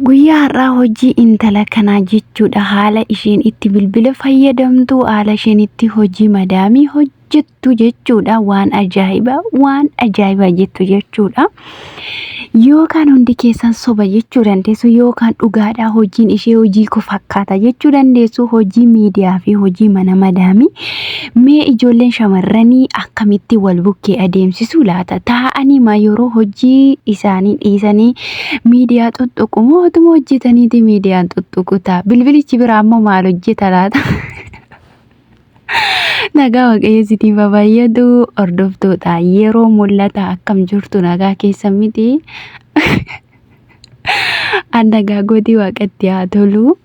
Guyyaa har'aa hojii intala kanaa jechuudha. Haala isheen itti bilbila fayyadamtu, haala isheen itti hojii madaamii hojjettu jechuudha. Waan ajaa'ibaa jettu jechuudha. Yookaan hundi keessan soba jechuu dandeessu, yookaan dhugaadhaa hojiin ishee hojii ko fakkaata jechuu dandeessu. Hojii miidiyaa fi hojii mana madaamii. Mee ijoolleen shamarranii akkamitti wal bukkee adeemsisu laata? Taa'anii maa yeroo hojii isaanii dhiisanii miidiyaa tuttuqu mootuma hojjetaniiti miidiyaan tuttuquta. Bilbilichi biraa ammoo maal hojjeta laata? Nagaa waaqayyo sitiif baay'atu hordoftoota yeroo mul'ata akkam jirtu nagaa keessa miti. Nagaa gootii waaqatti haa tolu.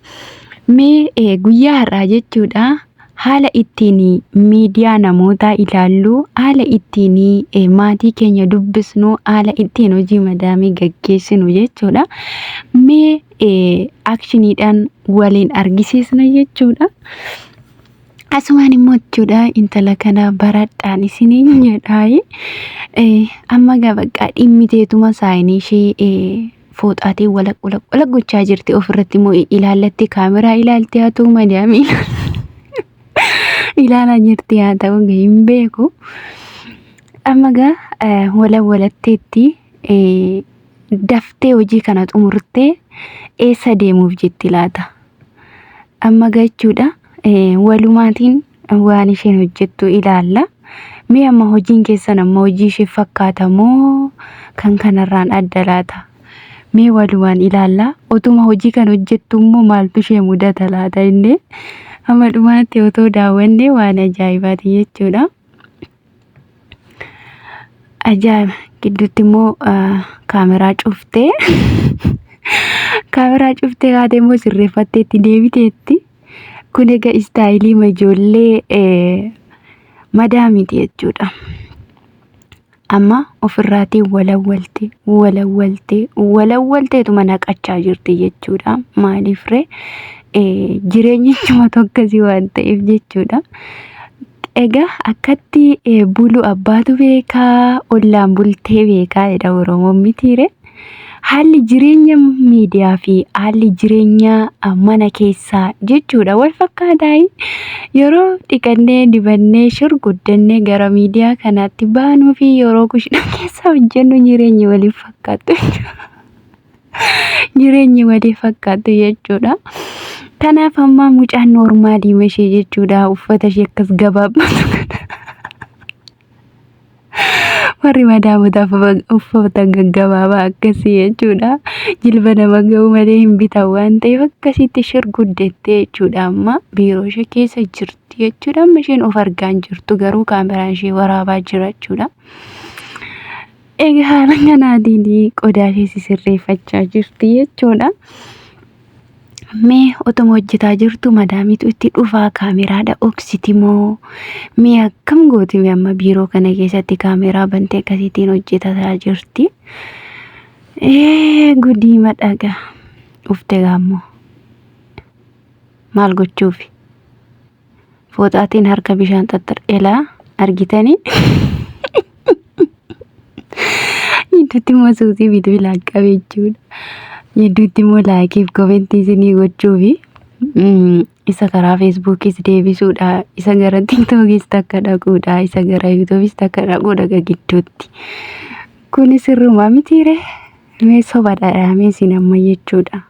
Mee guyyaa har'aa jechuudha. Haala ittiin miidiyaa namootaa ilaallu, haala ittiin maatii keenya dubbisnu, haala ittiin hojii madaamii gaggeessinu jechuudha. Mee akshiniidhaan waliin argisiisna jechuudha. Asumaan immoo jechuudha intala kana baradhaan isiniin jedhaayi. Amma gabaqqaa dhimmiteetuma saayinii ishee fooxaatii walaq gochaa jirti. Ofirratti immoo ilaallatti kaameraa ilaalti haa ta'u madaamii ilaalaa jirti haa ta'u hin beeku. Amma walatteetti daftee hojii kana xumurtee eessa deemuuf jetti laata? Amma jechuudha walumaatiin waan isheen hojjettu ilaalla. Mee amma hojiin keessan amma hojii ishee fakkaata moo kan kanarraan adda laata? Mee walumaan ilaalla. Otuma hojii kan hojjettu immoo maaltu ishee mudata laata inni? Amma dhumaatti otoo daawwanne waan ajaa'ibaati jechuudha. Ajaa'iba! Gidduutti immoo kaameraa cuftee kaatee immoo sirreeffatteetti deebiteetti. Kun egaa istaayilii ijoollee madaamiiti jechuudha. Amma ofirraatii walawwalteetuma naqachaa jirti jechuudha. Maaliif ree? Jireenyichuma tokkosii waan ta'eef jechuudha. Egaa akkatti bulu abbaatu beekaa, ollaan bultee beekaa jedha Oromoon mitiire. Haalli jireenya miidiyaa fi haalli jireenya mana keessaa jechuudha wal fakkaataa. Yeroo dhiqannee dibannee shurguddannee gara miidiyaa kanaatti baanuu fi yeroo kushina keessa hojjennu jireenyi waliif fakkaatu. Jireenyi waliif fakkaatu jechuudha. Kanaaf amma mucaan noormaalii ishee jechuudha uffata ishee akkas gabaabbatu. Warri madaamota uffata gaggabaabaa akkasii jechuudha. Jilba nama ga'u malee hin bitan waan ta'eef akkasitti shurguddettee jechuudha. Amma biiroo ishee keessa jirti jechuudha. Amma isheen of argaa hin jirtu garuu kaameraan ishee waraabaa jira jechuudha. Egaa haala kanaatiin qodaa ishee sirreeffachaa jirti jechuudha. Mee otuma hojjetaa jirtu madaamitu itti dhufaa kaameraadha dhoksiti moo? Mee akkam gooti amma biiroo kana keessatti kaameraa bantee akkasiitiin hojjetaa jirti? Gudii madhaga ufte gaammoo maal gochuufi? Fooxaatiin harka bishaan xaxxar'eelaa argitanii? Gidduutti immoo suutii bilbilaa qabee jechuudha. Gidduutti immoo laayikiif komentii isinii gochuufi isa karaa feesbuukis deebisuudha, isa gara tiiktookis takka dhaquudha, isa gara yuutuubis takka dhaquudha gidduutti. Kuni sirrumaa mitiire? Mee sobadha mee isin amma jechuudha.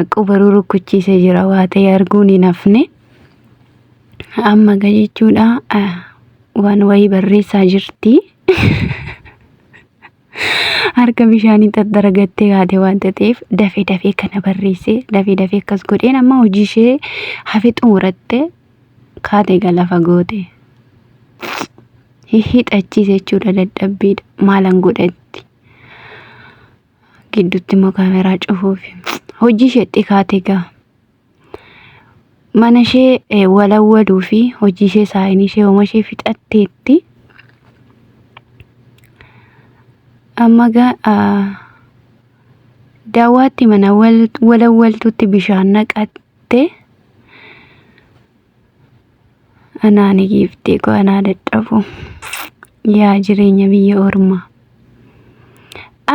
Qubaruu rukkuchiisee jira waa ta'e arguun hin hafne. Amma jechuudha waan wayii barreessaa jirti. Harka bishaanii xaxxaragattee haate waan ta'eef dafee kana barreessee dafee akkas godheen amma hojii ishee hafe xumurattee kaatee lafa goote. Hidhachiise jechuudha dadhabbiidha. Maalan godhatti? Gidduutti immoo kaameraa cufuufi hojii isheetti kaatee gaa. Mana ishee walawwaluu fi hojii ishee saayinii ishee hooma ishee fixatteetti. Amma daawwaatti mana walawwaltuutti bishaan naqatte. Anaani giiftee anaa dadhabu yaa jireenya biyya ormaa.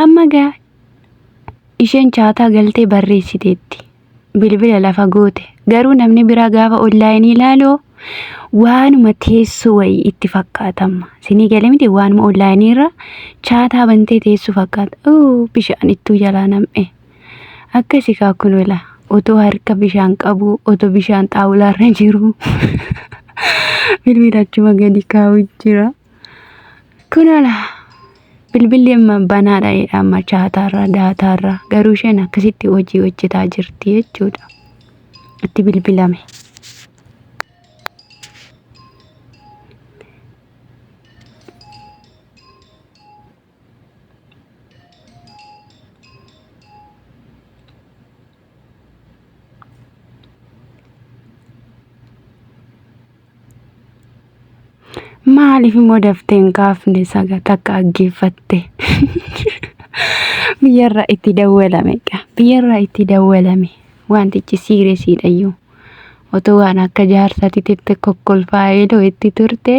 Amma gaa isheen chaataa galtee barreessiteetti. Bilbila lafa goote. Garuu namni biraa gaafa onlaayinii ilaaluu waanuma teessoo wayii itti fakkaatama. Sinii galee miti waanuma onlaayinii irra chaataa bantee teessu fakkaata. Bishaan ittuu jalaa nam'e. Akkasii kun ola. Otoo harka bishaan qabu, otoo bishaan xaawulaarra jiru. Bilbila achuma gadi kaa'u jira. Kun ola. Bilbilli amma banaadha amma chaataarra daataarra. Garuu isheen akkasitti hojii hojjetaa jirti jechuudha. Itti bilbilame. Maaliif immoo daftee hin kaafne saga takka dhaggeeffatte? Biyyarraa itti dawwalame qa. Biyyarraa itti dawwalame. Wantichi siiresiidha iyyuu. Otoo waan akka jaarsaatiitti kokkolfaa eeloo itti turte.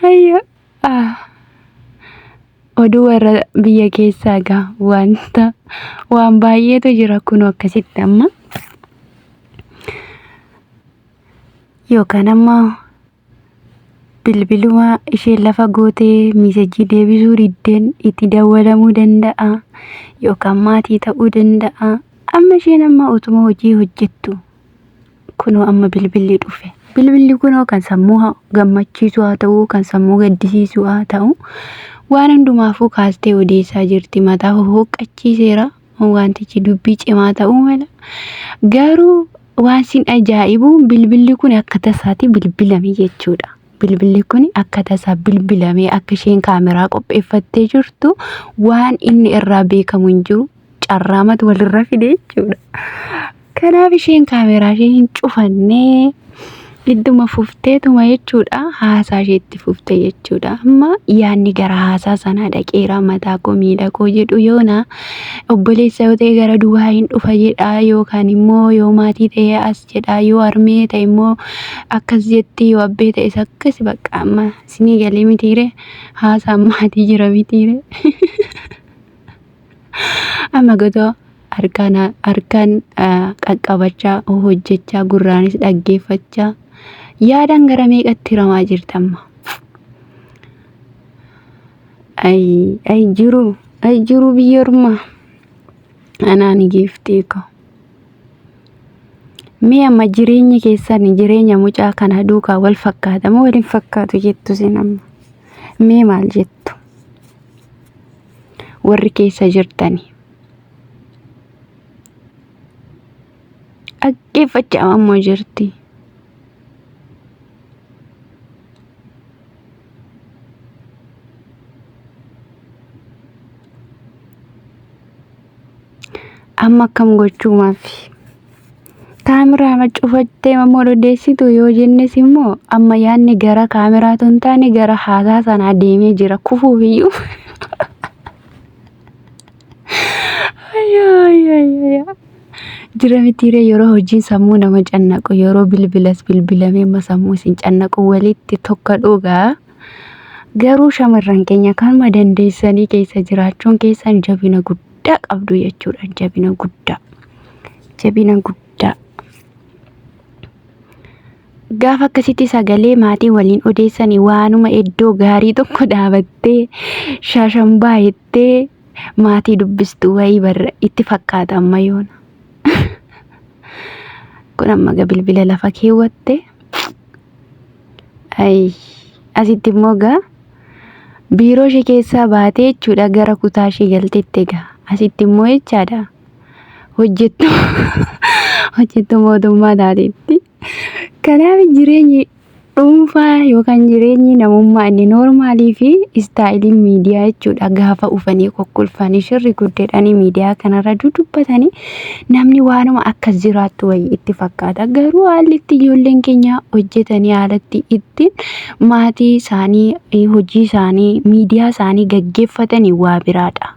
Ayyo. Oduu warra biyya keessaa gaa waan baay'eetu jira kun akkasitti amma. Yookaan ammoo bilbiluma isheen lafa gootee miisajii deebisuu diddeen itti dawwalamuu danda'a. Yookaan maatii ta'uu danda'a. Amma isheen amma utuma hojii hojjettu kunoo amma bilbilli dhufe. Bilbilli kunoo kan sammuu gammachiisu haa ta'u, kan sammuu gaddisiisu haa ta'u, waan hundumaafuu kaastee odeessaa jirti. Mataa hoqqachiiseera. Wantichi dubbii cimaa ta'uu mala. Garuu waan sin ajaa'ibu bilbilli kun akka tasaatti bilbilame jechuudha. Bilbilli kun akka tasaa bilbilame akka isheen kaameraa qopheeffattee jirtu waan inni irraa beekamu hin jiru carraamatu walirra fide jechuudha. Kanaaf isheen kaameraa ishee hin cufannee idduma fufteetuma jechuudha. Haasaa isheetti fufte jechuudha. Amma yaadni gara haasaa sanaa dhaqeera mataa koo miila koo jedhu yoona obboleessa yoo ta'e gara duwwaa hin dhufa jedha yookaan immoo yoo maatii ta'e as jedha yoo harmee ta'e immoo akkas jetti yoo abbee ta'es akkas bakka amma sinii galee mitiire haasaan maatii jira mitiire. Amma gotoo harkaan qaqqabachaa hojjechaa gurraanis dhaggeeffachaa yaadaan gara meeqatti hiramaa jirtamma. Ay jiru biyya ormaa anaan giiftii ko. Mee amma jireenya keessan jireenya mucaa kana duukaa wal fakkaata moo waliin fakkaatu jettu sin amma. Mee maal jettu? Warri keessa jirtani. Dhaggeeffachaa ammoo jirti. Amma akkam gochuumaaf kaameraa macuufattee ammoo odeessitu yoo jennes immoo amma yaadni gara kaameraatu hin taane gara haasaa sanaa deemee jira kufuuf iyyuu. Jira mitiire yeroo hojiin sammuu nama cannaqu yeroo bilbilas bilbilamee amma sammuu isin cannaqu walitti tokko dhugaa. Garuu shamarran keenya kanuma dandeessanii keessa jiraachuun keessan jabina guddaa qabdu jechuudha. Jabina guddaa. Gaafa akkasitti sagalee maatii waliin odeessanii waanuma iddoo gaarii tokko dhaabattee shaashambaa jettee maatii dubbistu wayii barra itti fakkaata amma yoona. Kun amma bilbila lafa keewwatte. Asitti immoo biiroo ishee keessaa baatee jechuudha gara kutaa ishee galteetti egaa. Asitti immoo jechaadha hojjettu mootummaa taateetti. Kanaaf jireenyi dhuunfaa yookaan jireenyi namummaa inni noormaalii fi istaayiliin miidiyaa jechuudha. Gaafa ufanii kokkolfanii shirri guddeedhanii miidiyaa kanarra dudubbatanii namni waanuma akkas jiraattu wayii itti fakkaata. Garuu haalli itti ijoolleen keenya hojjetanii haalatti ittiin maatii isaanii hojii isaanii miidiyaa isaanii gaggeeffatanii waa biraadha.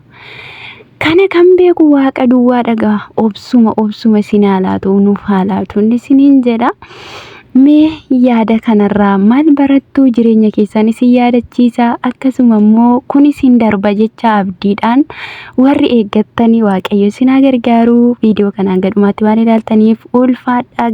Kana kan beeku waaqa duwwaa dhagaa obsuma sinaa laatu nuuf haalaatu inni siniin jedha. Mee yaada kanarraa maal barattu? Jireenya keessanis yaadachiisa. Akkasuma immoo kunis hin darba jecha abdiidhaan warri eeggattanii Waaqayyo isin haa gargaaru. Viidiyoo kanaan gadumaatti waan ilaaltaniif ulfaadhaa.